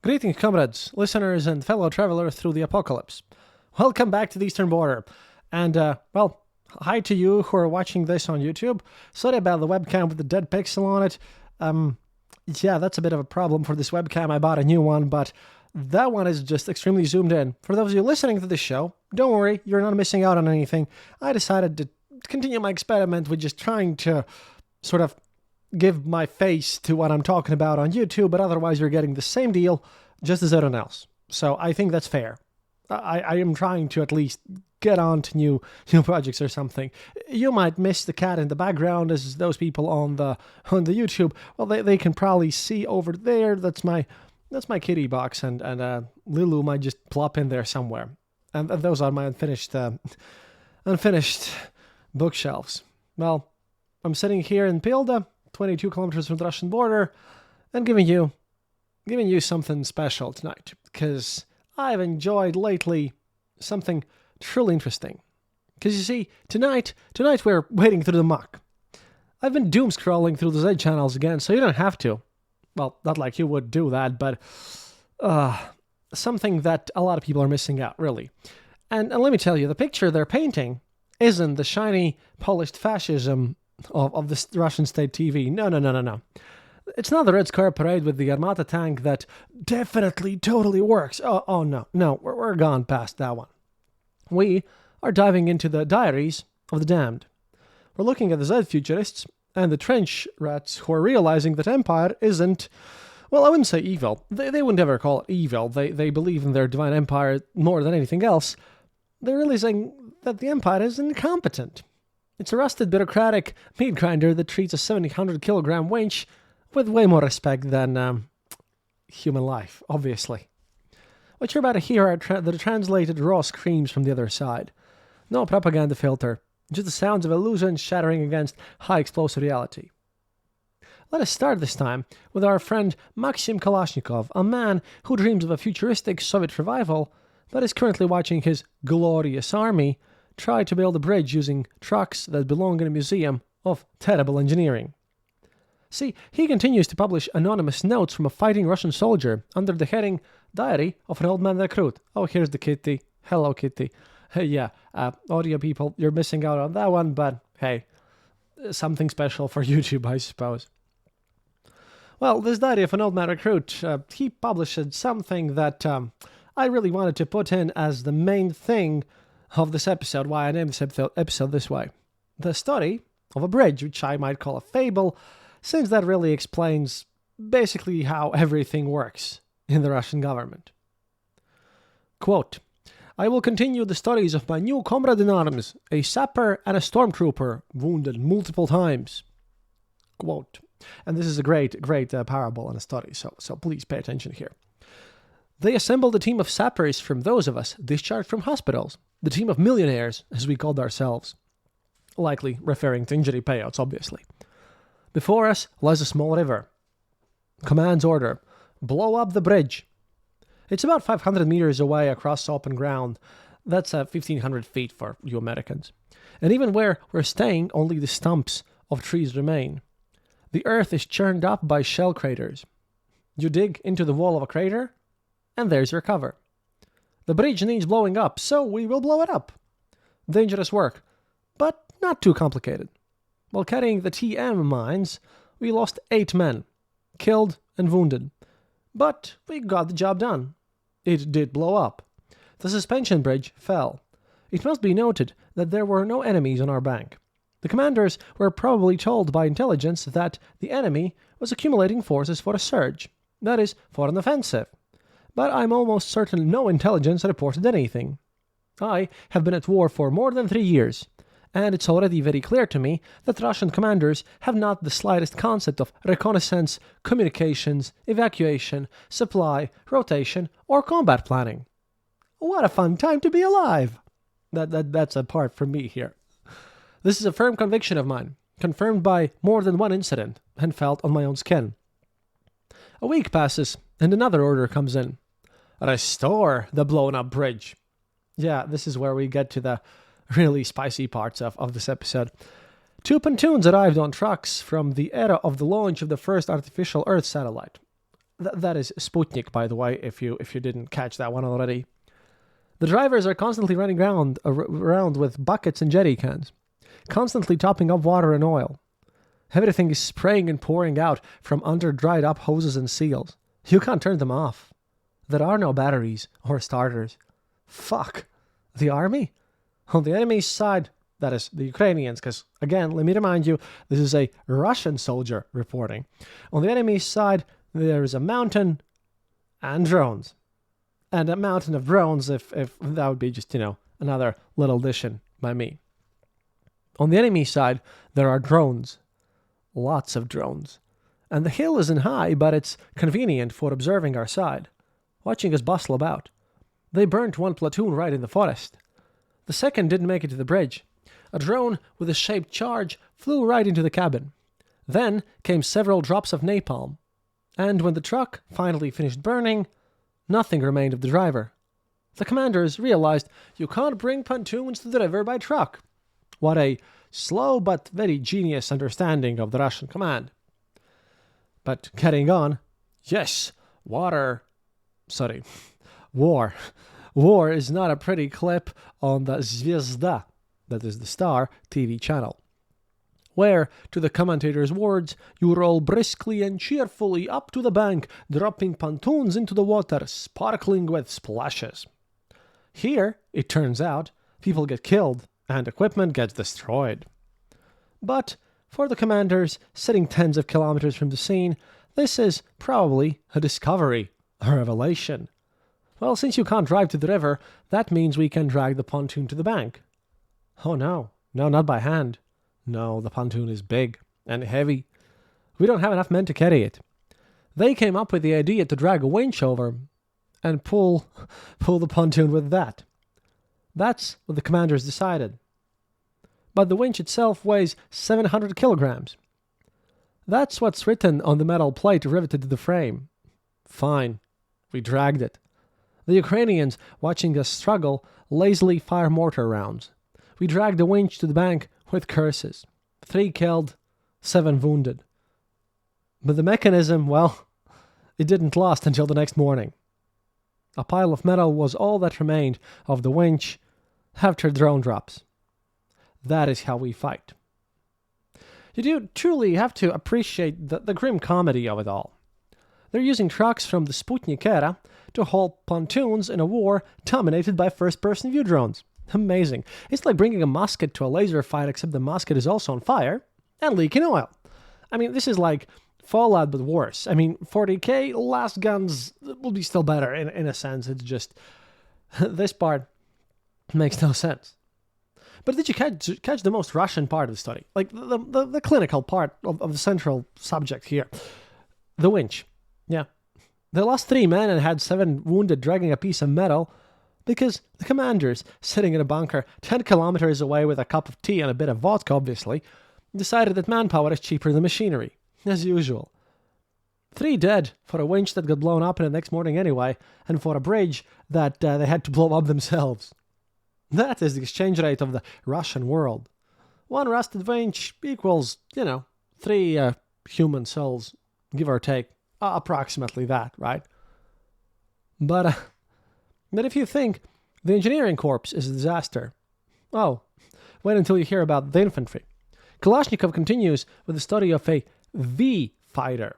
Greetings, comrades, listeners, and fellow travelers through the apocalypse. Welcome back to the Eastern Border. And, hi to you who are watching this on YouTube. Sorry about the webcam with the dead pixel on it. Yeah, that's a bit of a problem for this webcam. I bought a new one, but that one is just extremely zoomed in. For those of you listening to this show, don't worry, you're not missing out on anything. I decided to continue my experiment with just trying to sort of give my face to what I'm talking about on YouTube, but otherwise you're getting the same deal just as everyone else. So I think that's fair. I am trying to at least get on to new projects or something. You might miss the cat in the background, as those people on the YouTube. Well, they can probably see over there. That's my kitty box, and Lulu might just plop in there somewhere. And those are my unfinished bookshelves. Well, I'm sitting here in Pilda, 22 kilometers from the Russian border, and giving you something special tonight, because I've enjoyed lately something truly interesting. Because you see, tonight we're wading through the muck. I've been doom scrolling through the Z channels again, so you don't have to. Well, not like you would do that, but something that a lot of people are missing out, really. And let me tell you, the picture they're painting isn't the shiny, polished fascism of the Russian state TV. No. It's not the Red Scar parade with the Armata tank that definitely, totally works. Oh no, we're gone past that one. We are diving into the diaries of the damned. We're looking at the Z-futurists and the trench rats who are realizing that Empire isn't, well, I wouldn't say evil. They wouldn't ever call it evil. They believe in their divine empire more than anything else. They're realizing that the Empire is incompetent. It's a rusted bureaucratic meat grinder that treats a 700-kilogram winch with way more respect than human life, obviously. What you're about to hear are the translated raw screams from the other side. No propaganda filter, just the sounds of illusion shattering against high explosive reality. Let us start this time with our friend Maxim Kalashnikov, a man who dreams of a futuristic Soviet revival, but is currently watching his glorious army try to build a bridge using trucks that belong in a museum of terrible engineering. See, he continues to publish anonymous notes from a fighting Russian soldier under the heading Diary of an Old Man Recruit. Oh, here's the kitty. Hello, kitty. Hey, audio people, you're missing out on that one, but hey, something special for YouTube, I suppose. Well, this Diary of an Old Man Recruit, he published something that I really wanted to put in as the main thing of this episode, why I named this episode this way. The story of a bridge, which I might call a fable, since that really explains basically how everything works in the Russian government. Quote, I will continue the stories of my new comrade in arms, a sapper and a stormtrooper, wounded multiple times. Quote, and this is a great parable and a story, so please pay attention here. They assembled a team of sappers from those of us discharged from hospitals, the team of millionaires, as we called ourselves. Likely referring to injury payouts, obviously. Before us lies a small river. Command's order, blow up the bridge. It's about 500 meters away across open ground. That's 1,500 feet for you Americans. And even where we're staying, only the stumps of trees remain. The earth is churned up by shell craters. You dig into the wall of a crater, and there's your cover. The bridge needs blowing up, so we will blow it up. Dangerous work, but not too complicated. While carrying the TM mines, we lost 8 men, killed and wounded. But we got the job done. It did blow up. The suspension bridge fell. It must be noted that there were no enemies on our bank. The commanders were probably told by intelligence that the enemy was accumulating forces for a surge, that is, for an offensive. But I'm almost certain no intelligence reported anything. I have been at war for more than 3 years, and it's already very clear to me that Russian commanders have not the slightest concept of reconnaissance, communications, evacuation, supply, rotation, or combat planning. What a fun time to be alive! That's a part from me here. This is a firm conviction of mine, confirmed by more than one incident, and felt on my own skin. A week passes, and another order comes in. Restore the blown-up bridge. Yeah, this is where we get to the really spicy parts of this episode. 2 pontoons arrived on trucks from the era of the launch of the first artificial Earth satellite. That is Sputnik, by the way, if you didn't catch that one already. The drivers are constantly running around with buckets and jerry cans, constantly topping up water and oil. Everything is spraying and pouring out from under dried up hoses and seals. You can't turn them off. There are no batteries or starters. Fuck. The army? On the enemy's side, that is, the Ukrainians, because, again, let me remind you, this is a Russian soldier reporting. On the enemy's side, there is a mountain and drones. And a mountain of drones, if that would be just, another little addition by me. On the enemy side, there are drones. Lots of drones. And the hill isn't high, but it's convenient for observing our side, watching us bustle about. They burnt one platoon right in the forest. The second didn't make it to the bridge. A drone with a shaped charge flew right into the cabin. Then came several drops of napalm. And when the truck finally finished burning, nothing remained of the driver. The commanders realized you can't bring pontoons to the river by truck. What a slow but very genius understanding of the Russian command. But carrying on, yes, war. War is not a pretty clip on the Zvezda, that is the Star, TV channel, where, to the commentator's words, you roll briskly and cheerfully up to the bank, dropping pontoons into the water, sparkling with splashes. Here, it turns out, people get killed and equipment gets destroyed. But for the commanders sitting tens of kilometers from the scene, this is probably a discovery, a revelation. Well, since you can't drive to the river, that means we can drag the pontoon to the bank. Oh no, not by hand. No, the pontoon is big and heavy. We don't have enough men to carry it. They came up with the idea to drag a winch over and pull the pontoon with that. That's what the commanders decided. But the winch itself weighs 700 kilograms. That's what's written on the metal plate riveted to the frame. Fine, we dragged it. The Ukrainians, watching us struggle, lazily fire mortar rounds. We dragged the winch to the bank with curses. 3 killed, 7 wounded. But the mechanism, well, it didn't last until the next morning. A pile of metal was all that remained of the winch after drone drops. That is how we fight. You do truly have to appreciate the grim comedy of it all. They're using trucks from the Sputnik era to haul pontoons in a war dominated by first-person view drones. Amazing. It's like bringing a musket to a laser fight, except the musket is also on fire and leaking oil. I mean, this is like Fallout, but worse. I mean, 40k, last guns will be still better in a sense. It's just, this part makes no sense. But did you catch the most Russian part of the study? Like the clinical part of the central subject here. The winch. Yeah. They lost 3 men and had 7 wounded dragging a piece of metal because the commanders, sitting in a bunker 10 kilometers away with a cup of tea and a bit of vodka, obviously, decided that manpower is cheaper than machinery, as usual. 3 dead for a winch that got blown up in the next morning anyway, and for a bridge that they had to blow up themselves. That is the exchange rate of the Russian world. 1 rusted winch equals, 3 human souls, give or take. Approximately that, right? But if you think the engineering corps is a disaster, wait until you hear about the infantry. Kalashnikov continues with the study of a V-fighter,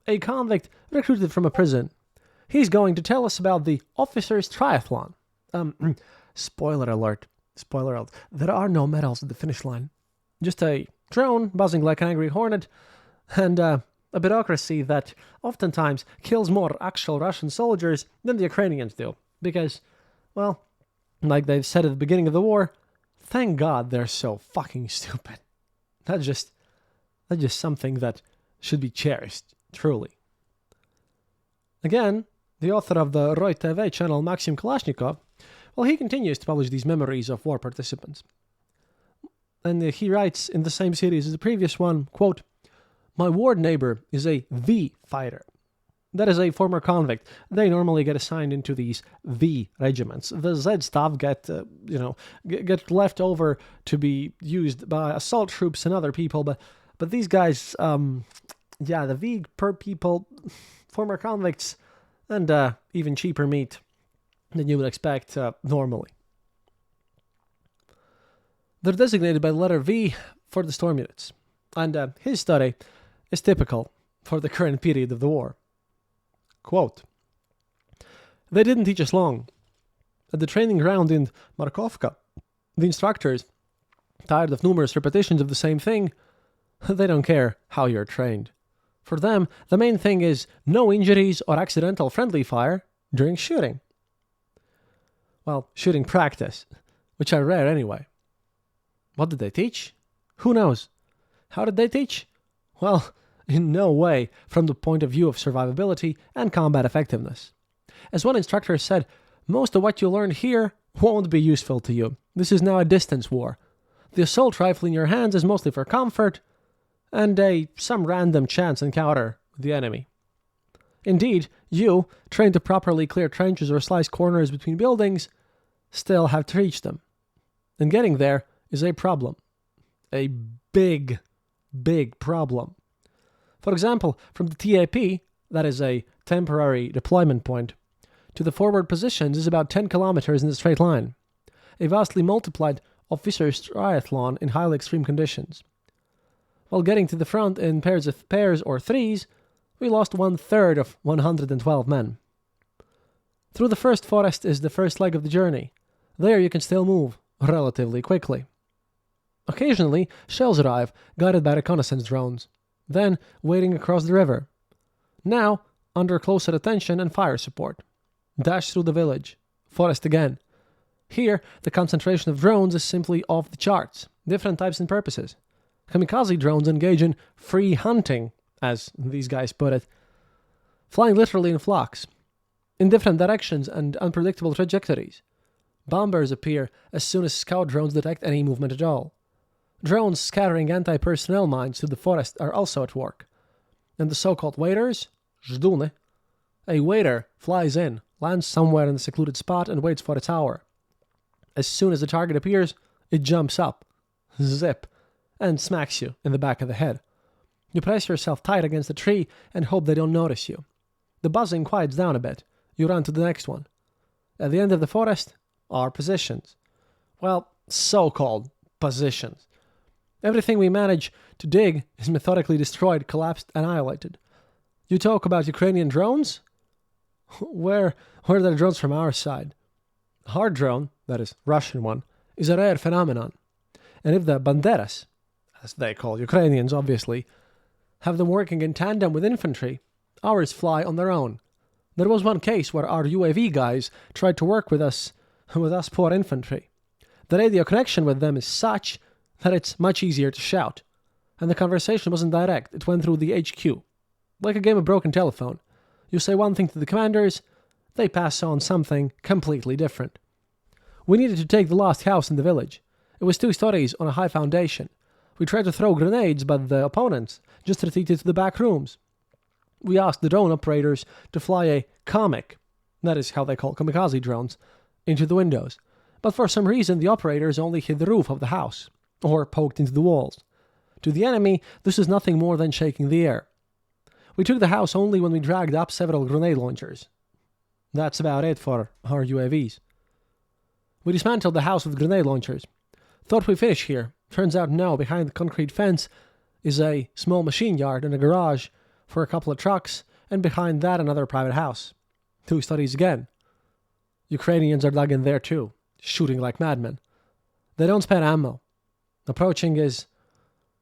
a convict recruited from a prison. He's going to tell us about the officer's triathlon. Spoiler alert. There are no medals at the finish line. Just a drone buzzing like an angry hornet and a bureaucracy that oftentimes kills more actual Russian soldiers than the Ukrainians do. Because, well, like they've said at the beginning of the war, thank God they're so fucking stupid. That's just something that should be cherished, truly. Again, the author of the Roy TV channel, Maxim Kalashnikov, well, he continues to publish these memories of war participants. And he writes in the same series as the previous one, quote, "My ward neighbor is a V fighter. That is a former convict. They normally get assigned into these V regiments. The Z stuff get left over to be used by assault troops and other people. But these guys, the V per people, former convicts, and even cheaper meat than you would expect normally. They're designated by the letter V for the storm units, and his study is typical for the current period of the war. Quote, "They didn't teach us long. At the training ground in Markovka, the instructors, tired of numerous repetitions of the same thing, they don't care how you're trained. For them, the main thing is no injuries or accidental friendly fire during shooting." Well, shooting practice, which are rare anyway. What did they teach? Who knows? How did they teach? Well, in no way from the point of view of survivability and combat effectiveness. As one instructor said, most of what you learn here won't be useful to you. This is now a distance war. The assault rifle in your hands is mostly for comfort and some random chance encounter with the enemy. Indeed, you, trained to properly clear trenches or slice corners between buildings, still have to reach them. And getting there is a problem. A big, big problem. For example, from the TAP, that is a temporary deployment point, to the forward positions is about 10 kilometers in a straight line. A vastly multiplied officer's triathlon in highly extreme conditions. While getting to the front in pairs or threes, we lost 1/3 of 112 men. Through the first forest is the first leg of the journey. There you can still move relatively quickly. Occasionally, shells arrive, guided by reconnaissance drones, then waiting across the river. Now, under closer attention and fire support. Dash through the village. Forest again. Here, the concentration of drones is simply off the charts, different types and purposes. Kamikaze drones engage in free hunting, as these guys put it, flying literally in flocks, in different directions and unpredictable trajectories. Bombers appear as soon as scout drones detect any movement at all. Drones scattering anti-personnel mines through the forest are also at work. And the so-called waiters, ždune, a waiter flies in, lands somewhere in a secluded spot and waits for its hour. As soon as the target appears, it jumps up, zip, and smacks you in the back of the head. You press yourself tight against a tree and hope they don't notice you. The buzzing quiets down a bit. You run to the next one. At the end of the forest are positions. Well, so-called positions. Everything we manage to dig is methodically destroyed, collapsed, annihilated. You talk about Ukrainian drones? Where are the drones from our side? Hard drone, that is, Russian one, is a rare phenomenon. And if the banderas, as they call Ukrainians obviously, have them working in tandem with infantry, ours fly on their own. There was one case where our UAV guys tried to work with us poor infantry. The radio connection with them is such that it's much easier to shout. And the conversation wasn't direct, it went through the HQ. Like a game of broken telephone. You say one thing to the commanders, they pass on something completely different. We needed to take the last house in the village. It was 2 stories on a high foundation. We tried to throw grenades, but the opponents just retreated to the back rooms. We asked the drone operators to fly a comic, that is how they call kamikaze drones, into the windows. But for some reason, the operators only hit the roof of the house, or poked into the walls. To the enemy, this is nothing more than shaking the air. We took the house only when we dragged up several grenade launchers. That's about it for our UAVs. We dismantled the house with grenade launchers. Thought we'd finish here. Turns out no, behind the concrete fence is a small machine yard and a garage for a couple of trucks, and behind that another private house. 2 stories again. Ukrainians are dug in there too, shooting like madmen. They don't spare ammo. Approaching is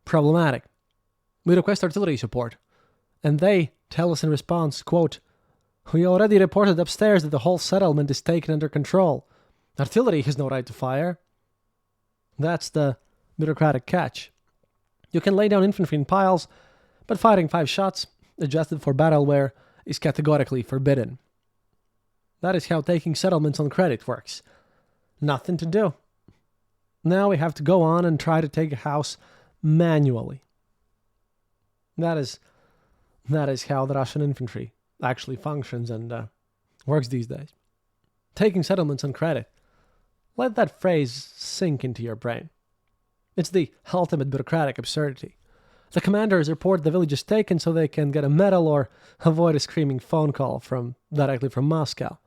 problematic. We request artillery support, and they tell us in response, quote, "We already reported upstairs that the whole settlement is taken under control. Artillery has no right to fire." That's the bureaucratic catch. You can lay down infantry in piles, but firing 5 shots, adjusted for battle wear, is categorically forbidden. That is how taking settlements on credit works. Nothing to do. Now we have to go on and try to take a house manually. That is how the Russian infantry actually functions and works these days. Taking settlements on credit. Let that phrase sink into your brain. It's the ultimate bureaucratic absurdity. The commanders report the village is taken so they can get a medal or avoid a screaming phone call directly from Moscow.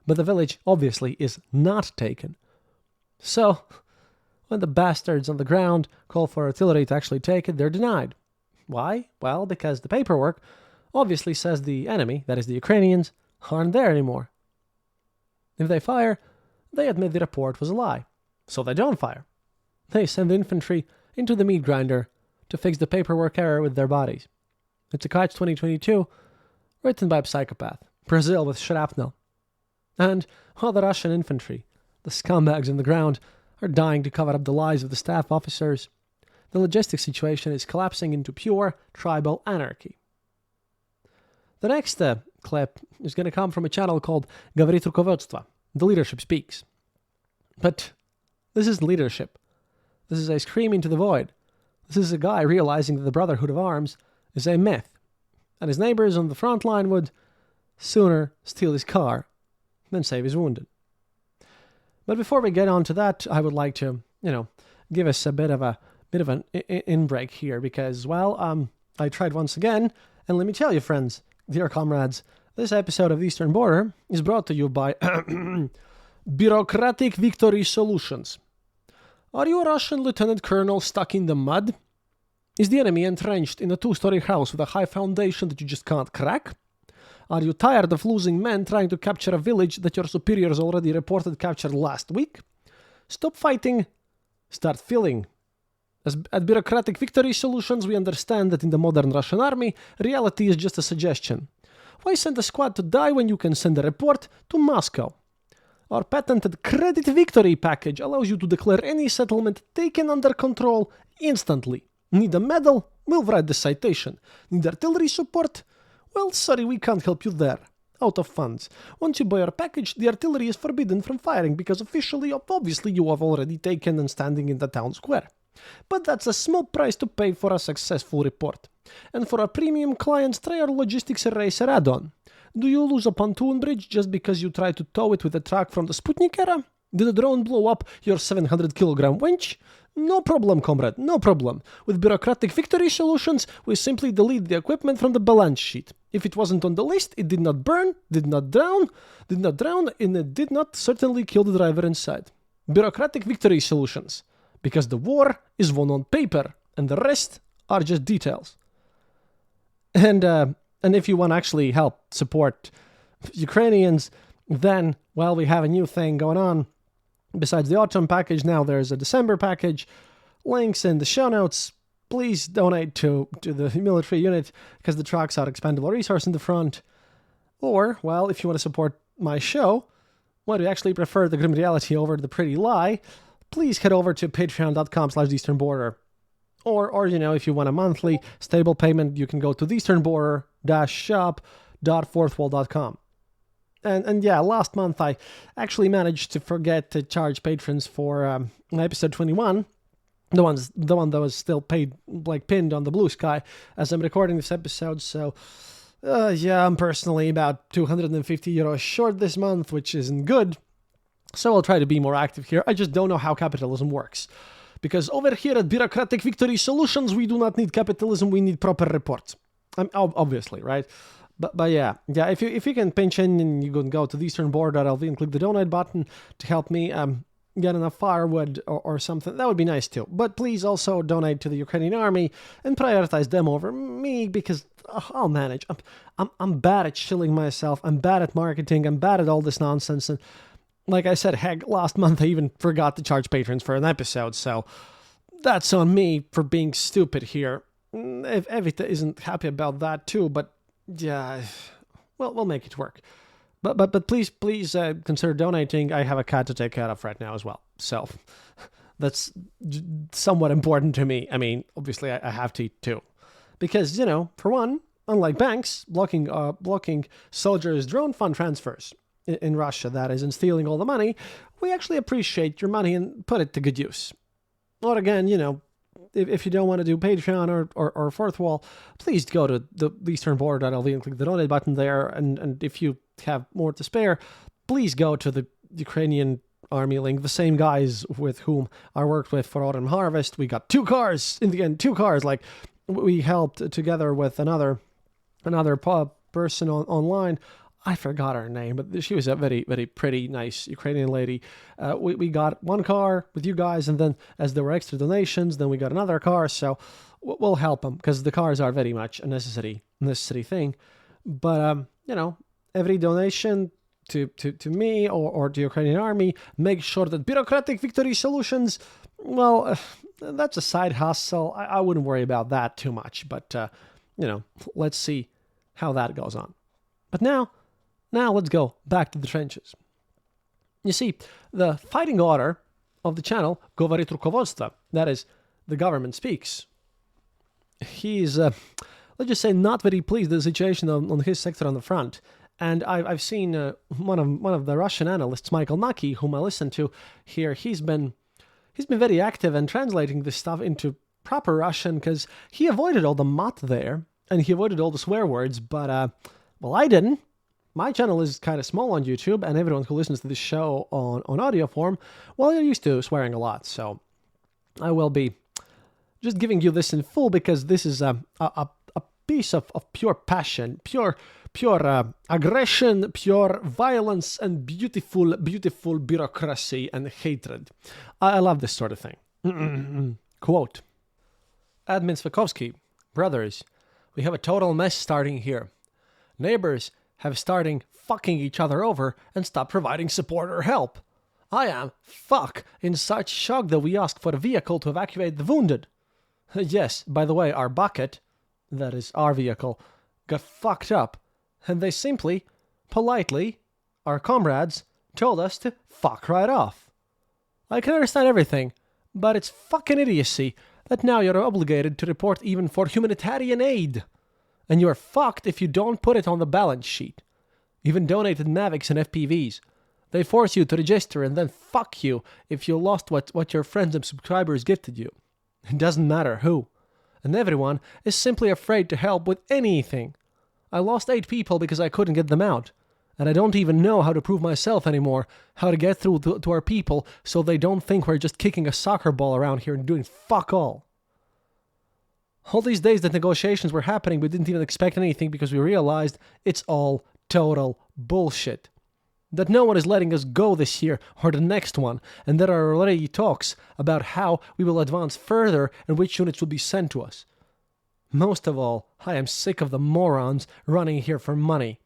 But the village obviously is not taken. So, when the bastards on the ground call for artillery to actually take it, they're denied. Why? Well, because the paperwork obviously says the enemy, that is the Ukrainians, aren't there anymore. If they fire, they admit the report was a lie. So they don't fire. They send the infantry into the meat grinder to fix the paperwork error with their bodies. It's a catch-22 written by a psychopath. Brazil with shrapnel. And while the Russian infantry, the scumbags on the ground, are dying to cover up the lies of the staff officers, the logistics situation is collapsing into pure tribal anarchy. The next clip is going to come from a channel called Говорит руководство. The leadership speaks. But this isn't leadership. This is a scream into the void. This is a guy realizing that the Brotherhood of Arms is a myth, and his neighbors on the front line would sooner steal his car than save his wounded. But before we get on to that, I would like to, give us a bit of an in-break here because, I tried once again, and let me tell you, friends, dear comrades, this episode of Eastern Border is brought to you by Bureaucratic Victory Solutions. Are you a Russian lieutenant colonel stuck in the mud? Is the enemy entrenched in a 2-story house with a high foundation that you just can't crack? Are you tired of losing men trying to capture a village that your superiors already reported captured last week? Stop fighting. Start filling. At Bureaucratic Victory Solutions, we understand that in the modern Russian army, reality is just a suggestion. Why send a squad to die when you can send a report to Moscow? Our patented Credit Victory package allows you to declare any settlement taken under control instantly. Need a medal? We'll write the citation. Need artillery support? Well, sorry, we can't help you there. Out of funds. Once you buy our package, the artillery is forbidden from firing because obviously you have already taken and standing in the town square. But that's a small price to pay for a successful report. And for our premium clients, try our Logistics Eraser add-on. Do you lose a pontoon bridge just because you tried to tow it with a truck from the Sputnik era? Did a drone blow up your 700-kilogram winch? No problem, comrade, no problem. With Bureaucratic Victory Solutions, we simply delete the equipment from the balance sheet. If it wasn't on the list, it did not burn, did not drown, and it did not certainly kill the driver inside. Bureaucratic Victory Solutions. Because the war is won on paper, and the rest are just details. And if you want to actually help support Ukrainians, then, we have a new thing going on. Besides the autumn package, now there's a December package. Links in the show notes. Please donate to the military unit because the trucks are expendable resource in the front. Or, if you want to support my show, you actually prefer the grim reality over the pretty lie, please head over to patreon.com/easternborder. Or, if you want a monthly stable payment, you can go to easternborder-shop.fourthwall.com. And last month I actually managed to forget to charge patrons for episode 21, the one that was still paid, pinned on the blue sky as I'm recording this episode. So, I'm personally about 250 euros short this month, which isn't good. So I'll try to be more active here. I just don't know how capitalism works. Because over here at Bureaucratic Victory Solutions, we do not need capitalism, we need proper reports. Obviously, right? But if you can pinch in and you can go to the Eastern Border LV and click the donate button to help me get enough firewood or something, that would be nice too. But please also donate to the Ukrainian army and prioritize them over me because I'll manage. I'm bad at shilling myself. I'm bad at marketing. I'm bad at all this nonsense. And like I said, heck, last month I even forgot to charge patrons for an episode, so that's on me for being stupid here. If Evita isn't happy about that too, but we'll make it work. But please consider donating. I have a cat to take care of right now as well, so that's somewhat important to me. I mean, obviously I have to eat too, because for one, unlike banks blocking soldiers' drone fund transfers in Russia, that is, and stealing all the money, we actually appreciate your money and put it to good use. Or again, if you don't want to do Patreon or Fourth Wall, please go to the easternborder.lv and click the donate button there. And if you have more to spare, please go to the Ukrainian army link, the same guys with whom I worked with for Autumn Harvest. We got 2 cars in the end, 2 cars. we helped together with another person online. I forgot her name, but she was a very, very pretty, nice Ukrainian lady. We got one car with you guys, and then as there were extra donations, then we got another car. So we'll help them because the cars are very much a necessary thing. But every donation to me or the Ukrainian army make sure that bureaucratic victory solutions. Well, that's a side hustle. I wouldn't worry about that too much. But let's see how that goes on. But now let's go back to the trenches. You see, the fighting order of the channel, Говорит руководство, that is, the government speaks. He's, let's just say, not very pleased with the situation on his sector on the front. And I've seen one of the Russian analysts, Michael Naki, whom I listen to here. He's been very active in translating this stuff into proper Russian because he avoided all the mat there and he avoided all the swear words. But I didn't. My channel is kind of small on YouTube, and everyone who listens to this show on audio form, well, you're used to swearing a lot. So I will be just giving you this in full because this is a piece of pure passion, pure aggression, pure violence, and beautiful bureaucracy and hatred. I love this sort of thing. Quote, Admin Svakovsky, brothers, we have a total mess starting here. Neighbors have starting fucking each other over and stop providing support or help. I am, in such shock that we asked for a vehicle to evacuate the wounded. Yes, by the way, our bucket, that is our vehicle, got fucked up, and they simply, politely, our comrades, told us to fuck right off. I can understand everything, but it's fucking idiocy that now you're obligated to report even for humanitarian aid. And you're fucked if you don't put it on the balance sheet. Even donated Mavics and FPVs. They force you to register and then fuck you if you lost what your friends and subscribers gifted you. It doesn't matter who. And everyone is simply afraid to help with anything. I lost 8 people because I couldn't get them out. And I don't even know how to prove myself anymore, how to get through to our people so they don't think we're just kicking a soccer ball around here and doing fuck all. All these days that negotiations were happening, we didn't even expect anything because we realized it's all total bullshit. That no one is letting us go this year or the next one, and there are already talks about how we will advance further and which units will be sent to us. Most of all, I am sick of the morons running here for money.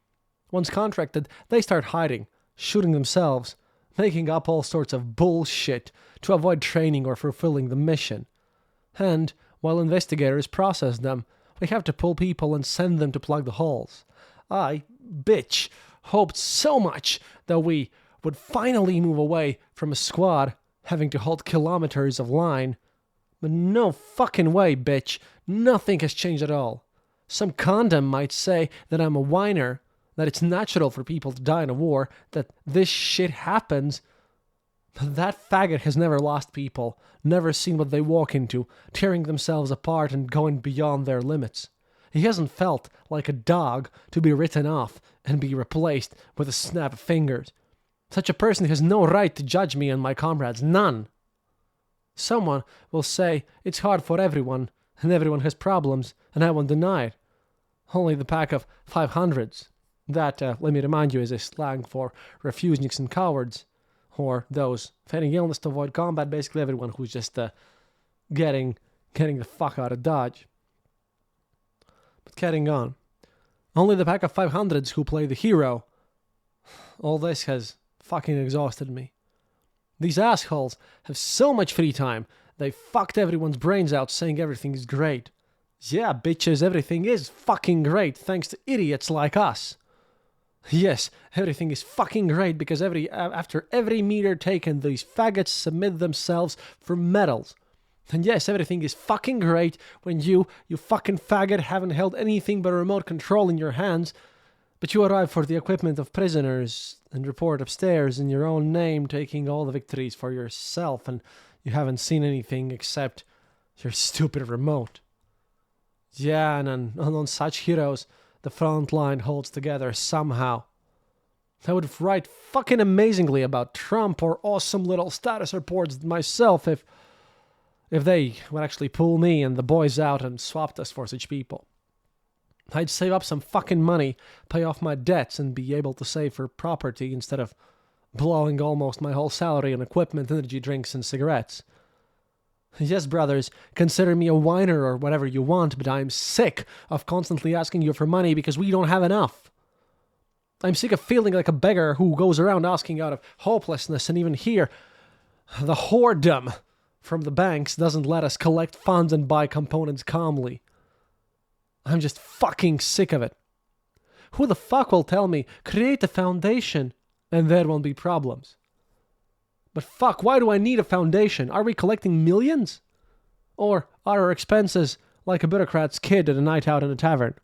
Once contracted, they start hiding, shooting themselves, making up all sorts of bullshit to avoid training or fulfilling the mission. And while investigators process them, we have to pull people and send them to plug the holes. I, hoped so much that we would finally move away from a squad having to hold kilometers of line. But no fucking way, bitch. Nothing has changed at all. Some condom might say that I'm a whiner, that it's natural for people to die in a war, that this shit happens. But that faggot has never lost people, never seen what they walk into, tearing themselves apart and going beyond their limits. He hasn't felt like a dog to be written off and be replaced with a snap of fingers. Such a person has no right to judge me and my comrades, none. Someone will say it's hard for everyone, and everyone has problems, and I won't deny it. Only the pack of 500s. That, let me remind you, is a slang for refuseniks and cowards. Or those feigning illness to avoid combat, basically everyone who's just getting the fuck out of Dodge. But carrying on. Only the pack of 500s who play the hero. All this has fucking exhausted me. These assholes have so much free time, they fucked everyone's brains out saying everything is great. Yeah, bitches, everything is fucking great thanks to idiots like us. Yes, everything is fucking great because after every meter taken, these faggots submit themselves for medals. And yes, everything is fucking great when you fucking faggot, haven't held anything but a remote control in your hands, but you arrive for the equipment of prisoners and report upstairs in your own name, taking all the victories for yourself, and you haven't seen anything except your stupid remote. Yeah, and on such heroes, the front line holds together somehow. I would write fucking amazingly about Trump or awesome little status reports myself if they would actually pull me and the boys out and swapped us for such people. I'd save up some fucking money, pay off my debts, and be able to save for property instead of blowing almost my whole salary on equipment, energy drinks, and cigarettes. Yes, brothers, consider me a whiner or whatever you want, but I'm sick of constantly asking you for money because we don't have enough. I'm sick of feeling like a beggar who goes around asking out of hopelessness, and even here, the whoredom from the banks doesn't let us collect funds and buy components calmly. I'm just fucking sick of it. Who the fuck will tell me, create a foundation and there won't be problems? But fuck, why do I need a foundation? Are we collecting millions? Or are our expenses like a bureaucrat's kid at a night out in a tavern?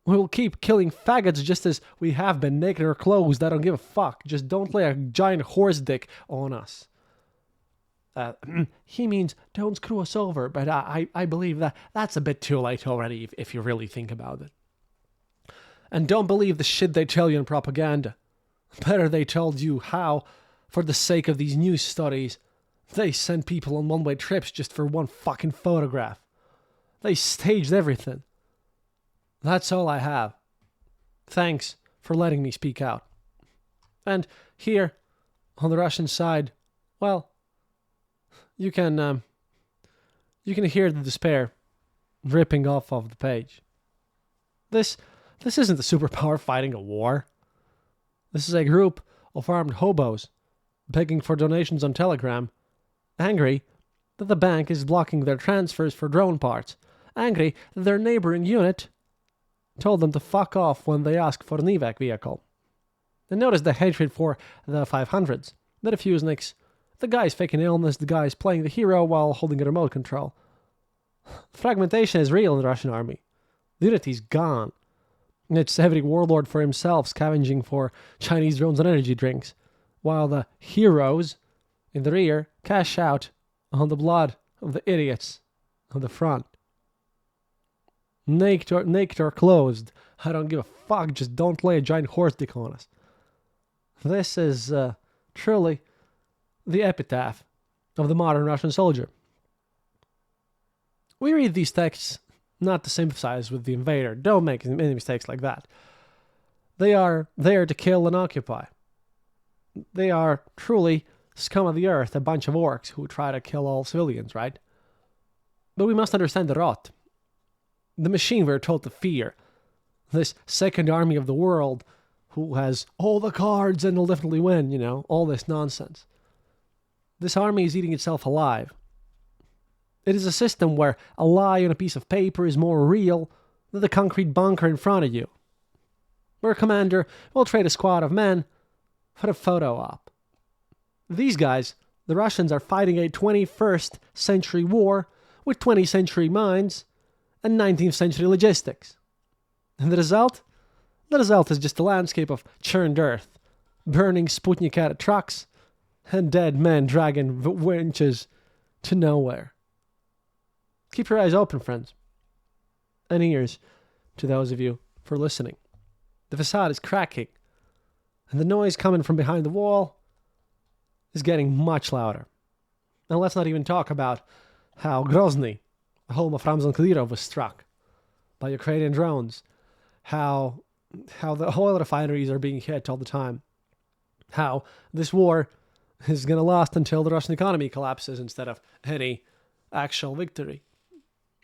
We will keep killing faggots just as we have been, naked or clothes. I don't give a fuck. Just don't lay a giant horse dick on us. He means don't screw us over, but I believe that's a bit too late already if you really think about it. And don't believe the shit they tell you in propaganda. Better they told you how, for the sake of these news stories, they send people on one-way trips just for one fucking photograph. They staged everything. That's all I have. Thanks for letting me speak out. And here, on the Russian side, well, you can hear the despair dripping off of the page. This isn't a superpower fighting a war. This is a group of armed hobos begging for donations on Telegram, angry that the bank is blocking their transfers for drone parts, angry that their neighboring unit told them to fuck off when they asked for an evac vehicle. And notice the hatred for the 500s, the refuseniks, the guys faking illness, the guys playing the hero while holding a remote control. Fragmentation is real in the Russian army. The unity's gone. It's every warlord for himself scavenging for Chinese drones and energy drinks, while the heroes in the rear cash out on the blood of the idiots on the front. Naked or closed, I don't give a fuck, just don't lay a giant horse dick on us. This is truly the epitaph of the modern Russian soldier. We read these texts not to sympathize with the invader. Don't make any mistakes like that. They are there to kill and occupy. They are truly scum of the earth, a bunch of orcs who try to kill all civilians, right? But we must understand the rot. The machine we're told to fear. This second army of the world who has all the cards and will definitely win, all this nonsense. This army is eating itself alive. It is a system where a lie on a piece of paper is more real than the concrete bunker in front of you. Where a commander will trade a squad of men for a photo op. These guys, the Russians, are fighting a 21st century war with 20th century minds and 19th century logistics. And the result? The result is just a landscape of churned earth, burning Sputnik out of trucks, and dead men dragging winches to nowhere. Keep your eyes open, friends. And ears to those of you for listening. The facade is cracking, and the noise coming from behind the wall is getting much louder. Now let's not even talk about how Grozny, the home of Ramzan Kadyrov, was struck by Ukrainian drones. How the oil refineries are being hit all the time. How this war is going to last until the Russian economy collapses instead of any actual victory.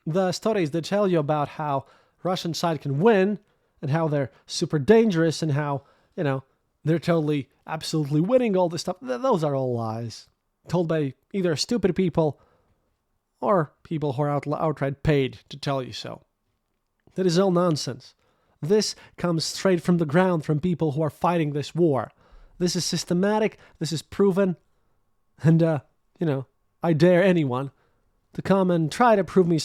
The stories that tell you about how Russian side can win and how they're super dangerous and how, they're totally, absolutely winning all this stuff, those are all lies. Told by either stupid people or people who are outright paid to tell you so. That is all nonsense. This comes straight from the ground from people who are fighting this war. This is systematic, this is proven, and, I dare anyone to come and try to prove me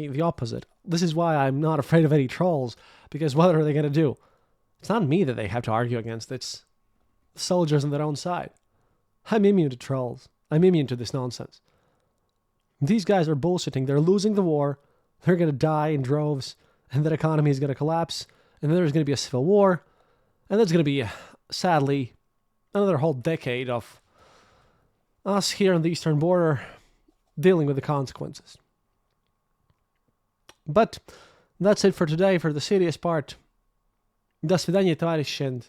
the opposite. This is why I'm not afraid of any trolls, because what are they going to do? It's not me that they have to argue against, it's the soldiers on their own side. I'm immune to trolls. I'm immune to this nonsense. These guys are bullshitting. They're losing the war. They're going to die in droves, and their economy is going to collapse, and then there's going to be a civil war, and there's going to be, sadly, another whole decade of us here on the eastern border dealing with the consequences. But that's it for today, for the serious part. До свидания, товарищи, and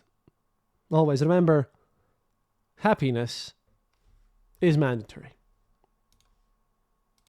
always remember, happiness is mandatory.